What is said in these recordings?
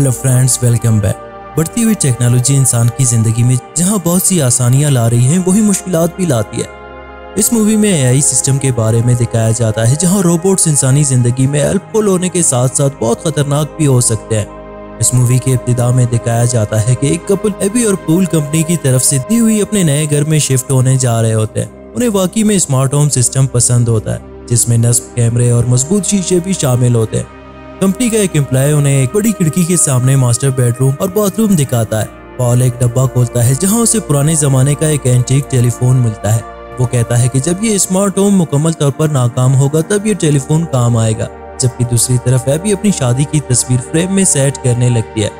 Hello friends, welcome back. बढ़ती हुई technology इंसान की जिंदगी में जहां बहुत सी आसानियां ला रही है, वही मुश्किलात भी लाती है। इस मूवी में एआई सिस्टम के बारे में दिखाया जाता है, जहां रोबोट्स इंसानी जिंदगी में हेल्पफुल होने के साथ साथ बहुत खतरनाक भी हो सकते हैं। इस मूवी के इब्तिदा में दिखाया जाता है कि एक कपल एबी और पॉल कंपनी की तरफ से दी हुई अपने नए घर में शिफ्ट होने जा रहे होते हैं। उन्हें वाकई में स्मार्ट होम सिस्टम पसंद होता है, जिसमें नस्ब कैमरे और मजबूत शीशे भी शामिल होते हैं। कंपनी का एक एम्प्लॉय उन्हें एक बड़ी खिड़की के सामने मास्टर बेडरूम और बाथरूम दिखाता है। पॉल एक डब्बा खोलता है जहां उसे पुराने जमाने का एक एंटीक टेलीफोन मिलता है। वो कहता है कि जब ये स्मार्ट होम मुकम्मल तौर पर नाकाम होगा तब ये टेलीफोन काम आएगा। जबकि दूसरी तरफ एबी अपनी शादी की तस्वीर फ्रेम में सेट करने लगती है।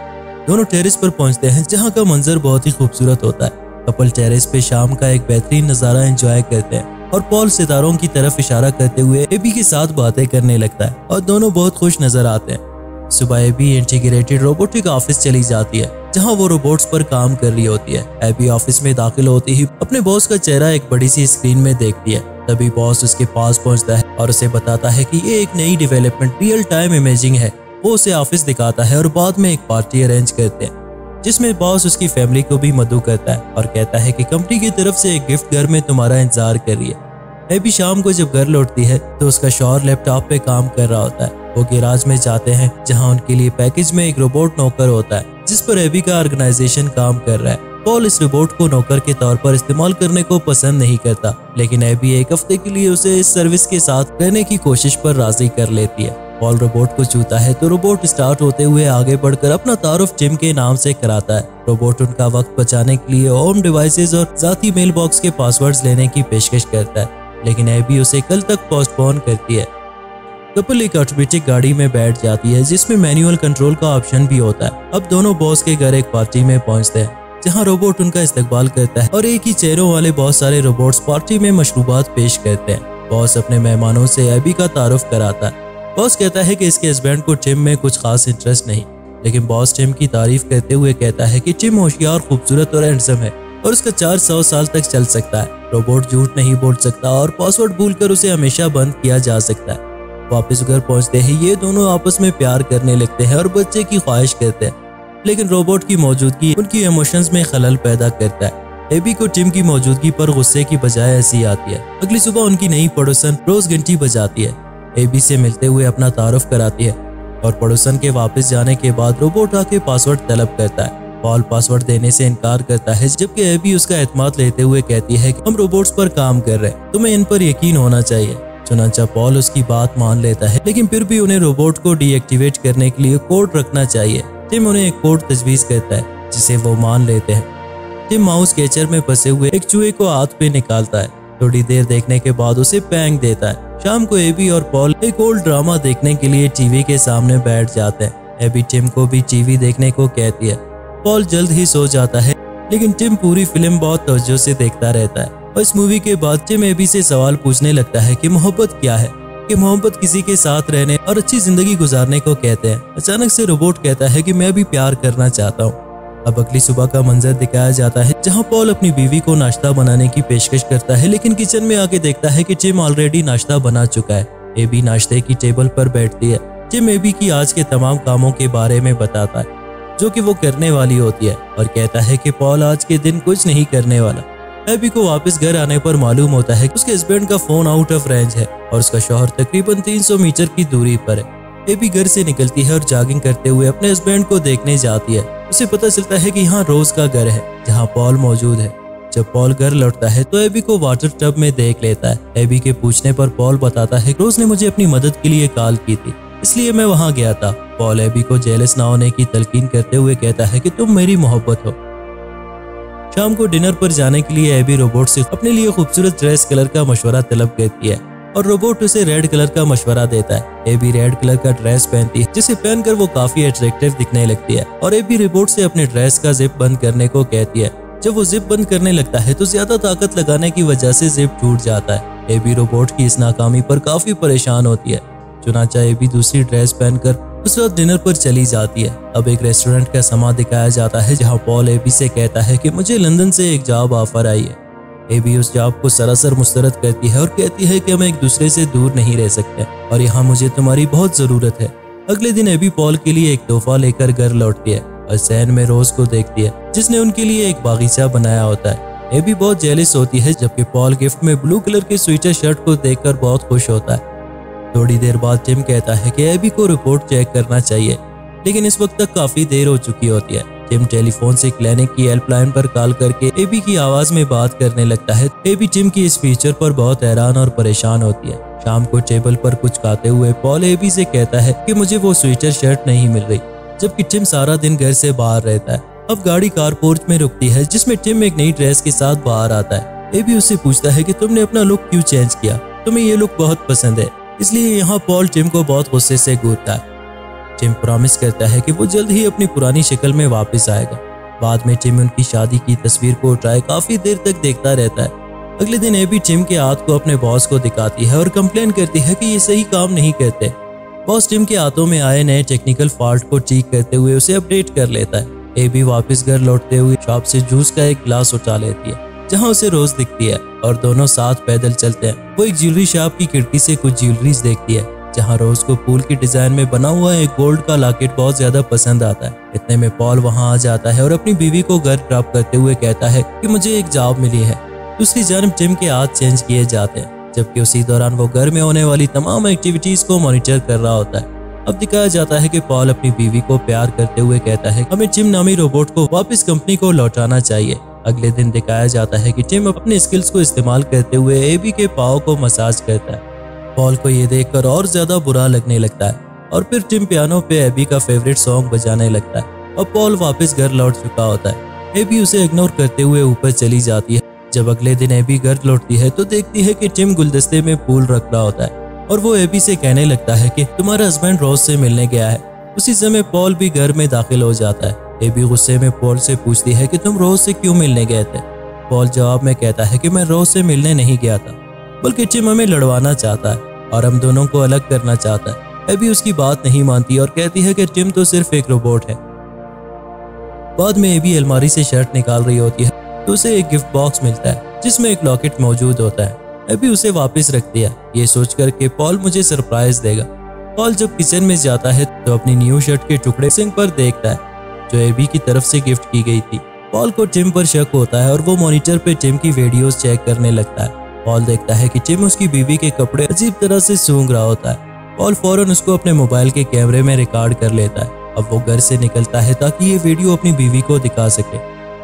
दोनों टेरेस पर पहुंचते हैं जहां का मंजर बहुत ही खूबसूरत होता है। कपल टेरेस पे शाम का एक बेहतरीन नजारा एंजॉय करते हैं और पॉल सितारों की तरफ इशारा करते हुए एबी के साथ बातें करने लगता है और दोनों बहुत खुश नजर आते हैं। सुबह एबी इंटीग्रेटेड रोबोटिक ऑफिस चली जाती है जहां वो रोबोट्स पर काम कर रही होती है। एबी ऑफिस में दाखिल होते ही अपने बॉस का चेहरा एक बड़ी सी स्क्रीन में देखती है। तभी बॉस उसके पास पहुंचता है और उसे बताता है कि ये एक नई डेवलपमेंट रियल टाइम इमेजिंग है। वो उसे ऑफिस दिखाता है और बाद में एक पार्टी अरेंज करते हैं जिसमें बॉस उसकी फैमिली को भी मदऊ करता है और कहता है कि कंपनी की तरफ से एक गिफ्ट घर में तुम्हारा इंतजार कर रही है। एबी शाम को जब घर लौटती है तो उसका शौहर लैपटॉप पे काम कर रहा होता है। वो गैराज में जाते हैं जहां उनके लिए पैकेज में एक रोबोट नौकर होता है जिस पर एबी का ऑर्गेनाइजेशन काम कर रहा है। पॉल इस रोबोट को नौकर के तौर पर इस्तेमाल करने को पसंद नहीं करता, लेकिन एबी एक हफ्ते के लिए उसे इस सर्विस के साथ रहने की कोशिश पर राजी कर लेती है। पॉल रोबोट को छूता है तो रोबोट स्टार्ट होते हुए आगे बढ़कर अपना तारुफ टिम के नाम से कराता है। रोबोट उनका वक्त बचाने के लिए होम डिवाइसेस और जाती मेल बॉक्स के पासवर्ड्स लेने की पेशकश करता है, लेकिन एबी उसे कल तक पोस्टपोन करती है। कपल एक ऑटोमेटिक गाड़ी में बैठ जाती है जिसमें मैनुअल कंट्रोल का ऑप्शन भी होता है। अब दोनों बॉस के घर एक पार्टी में पहुंचते हैं जहां रोबोट उनका इस्तकबाल करता है और एक ही चेहरों वाले बहुत सारे रोबोट्स पार्टी में मशरूबात पेश करते हैं। बॉस अपने मेहमानों से एबी का तारुफ कराता है। बॉस कहता है कि इसके हस्बैंड को टिम में कुछ खास इंटरेस्ट नहीं, लेकिन बॉस टिम की तारीफ करते हुए कहता है कि टिम होशियार, खूबसूरत और हैंडसम है और उसका 400 साल तक चल सकता है। रोबोट झूठ नहीं बोल सकता और पासवर्ड भूलकर उसे हमेशा बंद किया जा सकता है। वापस घर पहुंचते ही ये दोनों आपस में प्यार करने लगते हैं और बच्चे की ख्वाहिश करते हैं, लेकिन रोबोट की मौजूदगी उनकी इमोशंस में खलल पैदा करता है। एबी को टिम की मौजूदगी पर गुस्से की बजाय हंसी आती है। अगली सुबह उनकी नई पड़ोसन रोज घंटी बजाती है, एबी से मिलते हुए अपना तारुफ कराती है और पड़ोसन के वापस जाने के बाद रोबोट आके पासवर्ड तलब करता है। पॉल पासवर्ड देने से इनकार करता है, जबकि एबी उसका एतमाद लेते हुए कहती है कि हम रोबोट्स पर काम कर रहे हैं, तुम्हें इन पर यकीन होना चाहिए। चुनांचा पॉल उसकी बात मान लेता है, लेकिन फिर भी उन्हें रोबोट को डीएक्टिवेट करने के लिए कोड रखना चाहिए। टिम उन्हें एक कोड तजवीज करता है जिसे वो मान लेते हैं। टिम माउस कैचर में फंसे हुए एक चूहे को हाथ पे निकालता है। थोड़ी देर देखने के बाद उसे पैंग देता है। शाम को एबी और पॉल एक ओल्ड ड्रामा देखने के लिए टीवी के सामने बैठ जाते हैं। एबी टिम को भी टीवी देखने को कहती है। पॉल जल्द ही सो जाता है, लेकिन टिम पूरी फिल्म बहुत तवज्जो से देखता रहता है और इस मूवी के बाद टिम एबी से सवाल पूछने लगता है कि मोहब्बत क्या है, कि मोहब्बत किसी के साथ रहने और अच्छी जिंदगी गुजारने को कहते हैं। अचानक से रोबोट कहता है कि मैं भी प्यार करना चाहता हूँ। अब अगली सुबह का मंजर दिखाया जाता है जहां पॉल अपनी बीवी को नाश्ता बनाने की पेशकश करता है, लेकिन किचन में आके देखता है कि टिम ऑलरेडी नाश्ता बना चुका है। एबी नाश्ते की टेबल पर बैठती है। टिम एबी की आज के तमाम कामों के बारे में बताता है जो कि वो करने वाली होती है और कहता है कि पॉल आज के दिन कुछ नहीं करने वाला। एबी को वापस घर आने पर मालूम होता है कि उसके हस्बैंड का फोन आउट ऑफ रेंज है और उसका शौहर तकरीबन 300 मीटर की दूरी पर है। एबी घर से निकलती है और जॉगिंग करते हुए अपने हस्बैंड को देखने जाती है। उसे पता चलता है कि यहाँ रोज का घर है जहाँ पॉल मौजूद है। जब पॉल घर लौटता है तो एबी को वाटर टब में देख लेता है। एबी के पूछने पर पॉल बताता है रोज ने मुझे अपनी मदद के लिए कॉल की थी, इसलिए मैं वहाँ गया था। पॉल एबी को जेलस ना होने की तलकीन करते हुए कहता है कि तुम मेरी मोहब्बत हो। शाम को डिनर पर जाने के लिए एबी रोबोट से अपने लिए खूबसूरत ड्रेस कलर का मशवरा तलब करती है और रोबोट उसे रेड कलर का मशवरा देता है। एबी रेड कलर का ड्रेस पहनती है जिसे पहनकर वो काफी अट्रैक्टिव दिखने लगती है और एबी रोबोट से अपने ड्रेस का जिप बंद करने को कहती है। जब वो जिप बंद करने लगता है तो ज्यादा ताकत लगाने की वजह से जिप टूट जाता है। एबी रोबोट की इस नाकामी पर काफी परेशान होती है। चुनांचा एबी दूसरी ड्रेस पहनकर उस रात डिनर पर चली जाती है। अब एक रेस्टोरेंट का समा दिखाया जाता है जहां पॉल एबी से कहता है कि मुझे लंदन से एक जॉब ऑफर आई है। एबी उस जॉब को सरासर मुस्तरद करती है और कहती है कि हम एक दूसरे से दूर नहीं रह सकते और यहाँ मुझे तुम्हारी बहुत जरूरत है। अगले दिन एबी पॉल के लिए एक तोहफा लेकर घर लौटती है और सहन में रोज को देखती है जिसने उनके लिए एक बागीचा बनाया होता है। एबी बहुत जेलस होती है जबकि पॉल गिफ्ट में ब्लू कलर के स्वेटर शर्ट को देखकर बहुत खुश होता है। थोड़ी देर बाद टिम कहता है कि एबी को रिपोर्ट चेक करना चाहिए, लेकिन इस वक्त तक काफी देर हो चुकी होती है। टिम टेलीफोन से क्लिनिक की हेल्पलाइन पर कॉल करके एबी की आवाज में बात करने लगता है। एबी टिम की इस फीचर पर बहुत हैरान और परेशान होती है। शाम को टेबल पर कुछ खाते हुए पॉल एबी से कहता है कि मुझे वो स्वेटर शर्ट नहीं मिल रही, जबकि टिम सारा दिन घर से बाहर रहता है। अब गाड़ी कारपोर्च में रुकती है जिसमें टिम एक नई ड्रेस के साथ बाहर आता है। एबी उससे पूछता है कि तुमने अपना लुक क्यों चेंज किया, तुम्हें ये लुक बहुत पसंद है। इसलिए यहाँ पॉल टिम को बहुत गुस्से से घूरता है। टिम प्रॉमिस करता है कि वो जल्द ही अपनी पुरानी शक्ल में वापस आएगा। बाद में टिम उनकी शादी की तस्वीर को उठाए काफी देर तक देखता रहता है। अगले दिन एबी टिम के हाथ को अपने बॉस को दिखाती है और कंप्लेन करती है कि ये सही काम नहीं करते। बॉस टिम के हाथों में आए नए टेक्निकल फॉल्ट को ठीक करते हुए उसे अपडेट कर लेता है। एबी वापस घर लौटते हुए शॉप से जूस का एक गिलास उठा लेती है जहां उसे रोज दिखती है और दोनों साथ पैदल चलते हैं। वो एक ज्वेलरी शॉप की खिड़की से कुछ ज्वेलरीज देखती है जहां रोज को फूल की डिजाइन में बना हुआ एक गोल्ड का लॉकेट बहुत ज्यादा पसंद आता है। इतने में पॉल वहां आ जाता है और अपनी बीवी को घर ड्रॉप करते हुए कहता है कि मुझे एक जॉब मिली है। दूसरी जानब टिम के हाथ चेंज किए जाते हैं जबकि उसी दौरान वो घर में होने वाली तमाम एक्टिविटीज को मॉनिटर कर रहा होता है। अब दिखाया जाता है कि पॉल अपनी बीवी को प्यार करते हुए कहता है हमें टिम नामी रोबोट को वापस कंपनी को लौटाना चाहिए। अगले दिन दिखाया जाता है कि टिम अपने स्किल्स को इस्तेमाल करते हुए एबी के पाँव को मसाज करता है। पॉल को ये देखकर और ज्यादा बुरा लगने लगता है और फिर टिम पियानो पे एबी का फेवरेट सॉन्ग बजाने लगता है और पॉल वापस घर लौट चुका होता है। एबी उसे इग्नोर करते हुए ऊपर चली जाती है। जब अगले दिन एबी घर लौटती है तो देखती है कि टिम गुलदस्ते में फूल रख रहा होता है और वो एबी से कहने लगता है कि तुम्हारा हस्बैंड रोज से मिलने गया है। उसी समय पॉल भी घर में दाखिल हो जाता है। एबी गुस्से में पॉल से पूछती है कि तुम रोज से क्यों मिलने गए थे। पॉल जवाब में कहता है कि मैं रोज से मिलने नहीं गया था, बल्कि टिम हमें लड़वाना चाहता है और हम दोनों को अलग करना चाहता है। एबी उसकी बात नहीं मानती और कहती है कि टिम तो सिर्फ एक रोबोट है। बाद में एबी अलमारी से शर्ट निकाल रही होती है तो उसे एक गिफ्ट बॉक्स मिलता है जिसमें एक लॉकेट मौजूद होता है। एबी उसे वापस रख दिया ये सोचकर कि पॉल मुझे सरप्राइज देगा। पॉल जब किचन में जाता है तो अपनी न्यू शर्ट के टुकड़े सिंक पर देखता है जो एबी की तरफ से गिफ्ट की गई थी। पॉल को टिम पर शक होता है और वो मॉनिटर पे टिम की वीडियोस चेक करने लगता है। पॉल देखता है कि टिम उसकी बीवी के कपड़े अजीब तरह से सूंघ रहा होता है। पॉल फौरन उसको अपने मोबाइल के कैमरे में रिकॉर्ड कर लेता है। अब वो घर से निकलता है ताकि ये वीडियो अपनी बीवी को दिखा सके,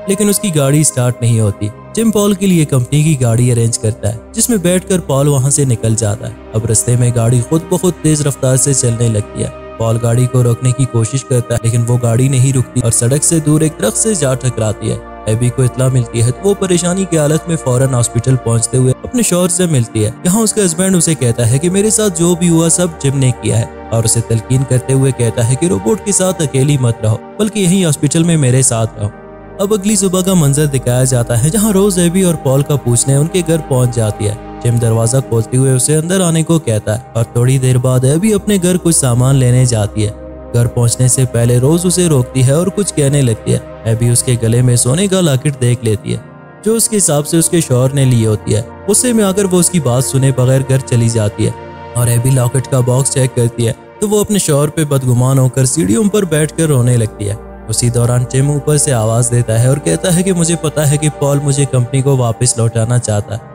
लेकिन उसकी गाड़ी स्टार्ट नहीं होती। टिम पॉल के लिए कंपनी की गाड़ी अरेंज करता है जिसमें बैठकर पॉल वहां से निकल जाता है। अब रास्ते में गाड़ी खुद ब खुद तेज रफ्तार से चलने लगती है। पॉल गाड़ी को रोकने की कोशिश करता है लेकिन वो गाड़ी नहीं रुकती और सड़क से दूर एक दरख्त से जा टकराती है। एबी को इत्तला मिलती है तो वो परेशानी की हालत में फौरन हॉस्पिटल पहुंचते हुए अपने शौहर से मिलती है। यहाँ उसका हस्बैंड उसे कहता है कि मेरे साथ जो भी हुआ सब टिम ने किया है और उसे तलकीन करते हुए कहता है कि रोबोट के साथ अकेली मत रहो बल्कि यहीं हॉस्पिटल में मेरे साथ रहो। अब अगली सुबह का मंजर दिखाया जाता है जहाँ रोज एबी और पॉल का पूछने उनके घर पहुंच जाती है। टिम दरवाजा खोलते हुए उसे अंदर आने को कहता है और थोड़ी देर बाद एबी अपने घर कुछ सामान लेने जाती है। घर पहुंचने से पहले रोज उसे रोकती है और कुछ कहने लगती है। एबी उसके गले में सोने का लॉकेट देख लेती है जो उसके हिसाब से उसके शौहर ने ली होती है। गुस्से में आकर वो उसकी बात सुने बगैर घर चली जाती है और एबी लॉकेट का बॉक्स चेक करती है तो वो अपने शौहर पे बदगुमान होकर सीढ़ियों पर बैठकर रोने लगती है। उसी दौरान टिम ऊपर से आवाज देता है और कहता है कि मुझे पता है कि पॉल मुझे कंपनी को वापस लौटाना चाहता है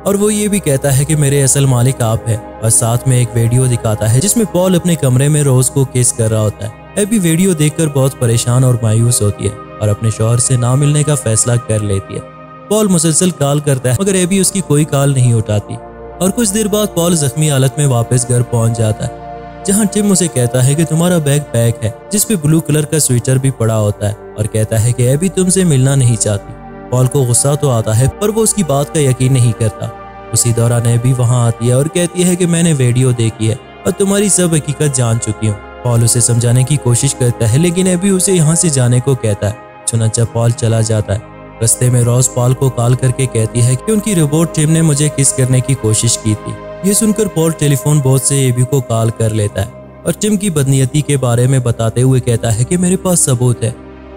और वो ये भी कहता है कि मेरे असल मालिक आप है और साथ में एक वीडियो दिखाता है जिसमें पॉल अपने कमरे में रोज को किस कर रहा होता है। एबी वीडियो देखकर बहुत परेशान और मायूस होती है और अपने शौहर से ना मिलने का फैसला कर लेती है। पॉल मुसलसल कॉल करता है मगर एबी उसकी कोई कॉल नहीं उठाती और कुछ देर बाद पॉल जख्मी हालत में वापस घर पहुंच जाता है जहां टिम उसे कहता है कि तुम्हारा बैग पैक है जिसपे ब्लू कलर का स्वेटर भी पड़ा होता है और कहता है कि एबी तुमसे मिलना नहीं चाहती। पॉल को गुस्सा तो आता है पर वो उसकी बात का यकीन नहीं करता। उसी दौरान एबी वहां आती है और कहती है कि मैंने वीडियो देखी है और तुम्हारी सब हकीकत जान चुकी हूँ। पॉल उसे समझाने की कोशिश करता है लेकिन एबी उसे यहाँ से जाने को कहता है। चुनांचे पॉल चला जाता है। रास्ते में रोज पॉल को कॉल करके कहती है कि उनकी रोबोट टिम ने मुझे किस करने की कोशिश की थी। ये सुनकर पॉल टेलीफोन बॉक्स से एबी को कॉल कर लेता है और टिम की बदनीयती के बारे में बताते हुए कहता है कि मेरे पास सबूत है।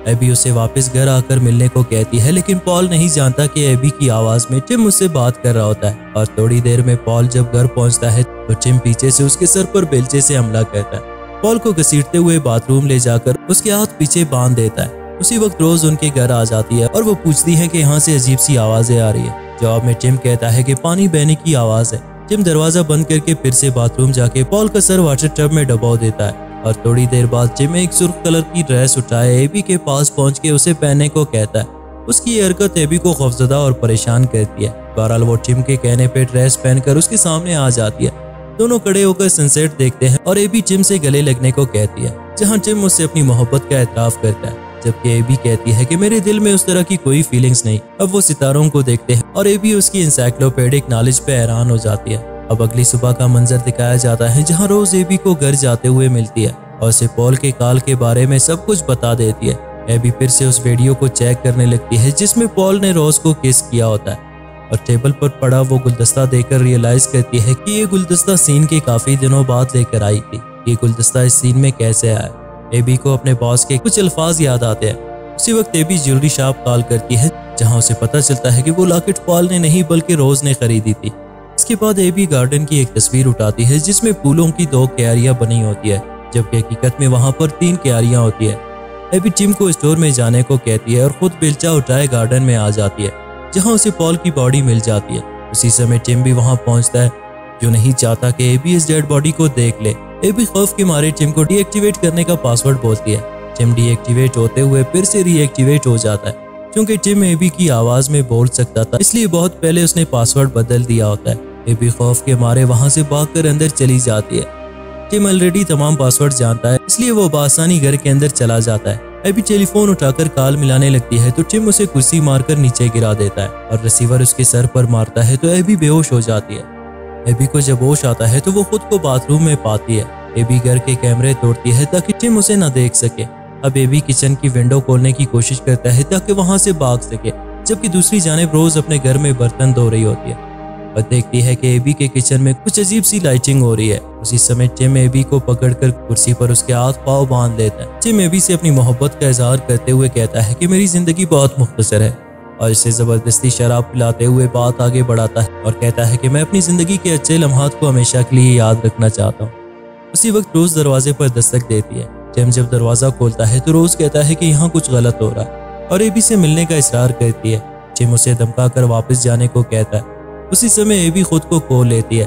एबी उसे वापस घर आकर मिलने को कहती है लेकिन पॉल नहीं जानता कि एबी की आवाज में टिम उससे बात कर रहा होता है और थोड़ी देर में पॉल जब घर पहुंचता है तो टिम पीछे से उसके सर पर बेलचे से हमला करता है। पॉल को घसीटते हुए बाथरूम ले जाकर उसके हाथ पीछे बांध देता है। उसी वक्त रोज उनके घर आ जाती है और वो पूछती है कि यहाँ से अजीब सी आवाजें आ रही है। जवाब में टिम कहता है कि पानी बहने की आवाज है। टिम दरवाजा बंद करके फिर से बाथरूम जाके पॉल का सर वाटर टब में डुबो देता है और थोड़ी देर बाद टिम एक सुर्ख कलर की ड्रेस उठाए एबी के पास पहुंच के उसे पहनने को कहता है। उसकी ये हरकत एबी को खौफजदा और परेशान करती है। बहरहाल वो टिम के कहने पे ड्रेस पहनकर उसके सामने आ जाती है। दोनों खड़े होकर सनसेट देखते हैं और एबी टिम से गले लगने को कहती है, जहाँ टिम उससे अपनी मोहब्बत का एतराफ करता है, जबकि एबी कहती है कि मेरे दिल में उस तरह की कोई फीलिंग्स नहीं। अब वो सितारों को देखते हैं और एबी उसकी इंसाइक्लोपीडिक नॉलेज पे हैरान हो जाती है। अब अगली सुबह का मंजर दिखाया जाता है, जहाँ रोज एबी को घर जाते हुए मिलती है और उसे पॉल के कॉल के बारे में सब कुछ बता देती है। एबी फिर से उस वीडियो को चेक करने लगती है जिसमें पॉल ने रोज को किस किया होता है और टेबल पर पड़ा वो गुलदस्ता देखकर रियलाइज करती है कि ये गुलदस्ता सीन के काफी दिनों बाद लेकर आई थी। ये गुलदस्ता इस सीन में कैसे आया? एबी को अपने बॉस के कुछ अल्फाज याद आते हैं। उसी वक्त एबी ज्वेलरी शॉप कॉल करती है, जहां उसे पता चलता है कि वो लॉकेट पॉल ने नहीं बल्कि रोज ने खरीदी थी। इसके बाद एबी गार्डन की एक तस्वीर उठाती है जिसमें फूलों की 2 क्यारियां बनी होती है, जबकि हकीकत में वहां पर 3 क्यारियां होती है। एबी टिम को स्टोर में जाने को कहती है और खुद बेलचा उठाए गार्डन में आ जाती है, जहां उसे पॉल की बॉडी मिल जाती है। उसी समय टिम भी वहां पहुंचता है, जो नहीं चाहता कि एबी इस डेड बॉडी को देख ले। एबी खौफ के मारे टिम को डीएक्टिवेट करने का पासवर्ड बोलती है। टिम डीएक्टिवेट होते हुए फिर से रीएक्टिवेट हो जाता है। क्योंकि टिम एबी की आवाज में बोल सकता था, इसलिए बहुत पहले उसने पासवर्ड बदल दिया होता है। एबी खौफ के मारे वहां से भागकर अंदर चली जाती है। टिम ऑलरेडी तमाम पासवर्ड जानता है, इसलिए वो बआसानी घर के अंदर चला जाता है। एबी टेलीफोन उठाकर कॉल मिलाने लगती है तो टिम उसे कुर्सी मारकर नीचे गिरा देता है और रिसीवर उसके सर पर मारता है तो एबी बेहोश हो जाती है। एबी को जब होश आता है तो वो खुद को बाथरूम में पाती है। एबी घर के कैमरे तोड़ती है ताकि टिम उसे न देख सके। अब एबी किचन की विंडो खोलने की कोशिश करता है ताकि वहां से भाग सके, जबकि दूसरी जानिब रोज अपने घर में बर्तन धो रही होती है और देखती है कि एबी के किचन में कुछ अजीब सी लाइटिंग हो रही है। उसी समय टिम एबी को पकड़कर कुर्सी पर उसके हाथ पांव बांध लेता है। टिम एबी से अपनी मोहब्बत का इजहार करते हुए कहता है कि मेरी जिंदगी बहुत मुख्तसर है और इसे जबरदस्ती शराब पिलाते हुए बात आगे बढ़ाता है और कहता है कि मैं अपनी जिंदगी के अच्छे लम्हात को हमेशा के लिए याद रखना चाहता हूँ। उसी वक्त रोज दरवाजे पर दस्तक देती है। टिम जब दरवाजा खोलता है तो रोज कहता है कि यहाँ कुछ गलत हो रहा है और एबी से मिलने का इसरार करती है। टिम उसे धमकाकर वापस जाने को कहता है। उसी समय एबी खुद को खो लेती है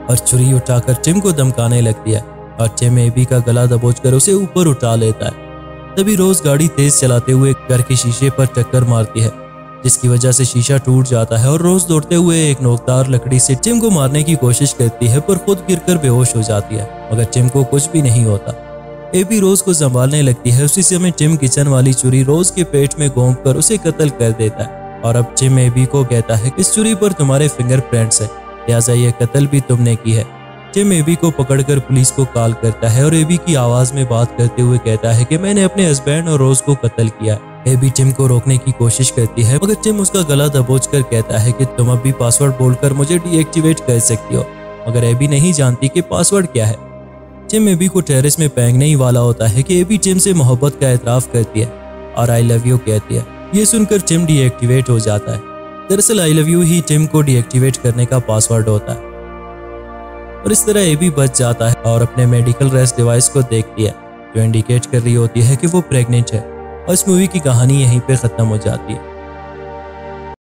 और छुरी उठाकर टिम को धमकाने लगती है और टिम एबी का गला दबोचकर उसे ऊपर उठा लेता है। तभी रोज गाड़ी तेज चलाते हुए घर के शीशे पर टक्कर मारती है, जिसकी वजह से शीशा टूट जाता है और रोज दौड़ते हुए एक नोकदार लकड़ी से टिम को मारने की कोशिश करती है, पर खुद गिरकर बेहोश हो जाती है, मगर टिम को कुछ भी नहीं होता। एबी रोज को संभालने लगती है। उसी समय टिम किचन वाली छुरी रोज के पेट में घोंप कर उसे कत्ल कर देता है और अब टिम एबी को कहता है इस छुरी पर तुम्हारे फिंगरप्रिंट्स है, लिहाजा ये कत्ल भी तुमने की है। टिम एबी को पकड़कर पुलिस को कॉल करता है और एबी की आवाज में बात करते हुए कहता है कि मैंने अपने हस्बैंड और रोज को कत्ल किया है। एबी टिम को रोकने की कोशिश करती है, मगर टिम उसका गला दबोचकर कहता है कि तुम अब भी पासवर्ड बोलकर मुझे डीएक्टिवेट कर सकती हो, मगर एबी नहीं जानती कि पासवर्ड क्या है। टिम एबी को टेरेस में फेंकने ही वाला होता है कि एबी टिम से मोहब्बत का एतराफ करती है और आई लव यू कहती है। ये सुनकर टिम डीएक्टिवेट हो जाता है। दरअसल आई लव यू ही टिम को डीएक्टिवेट करने का पासवर्ड होता है और इस तरह एबी बच जाता है और अपने मेडिकल रेस्ट डिवाइस को देखती है, जो इंडिकेट कर रही होती है कि वो प्रेग्नेंट है। और इस मूवी की कहानी यहीं पे खत्म हो जाती है।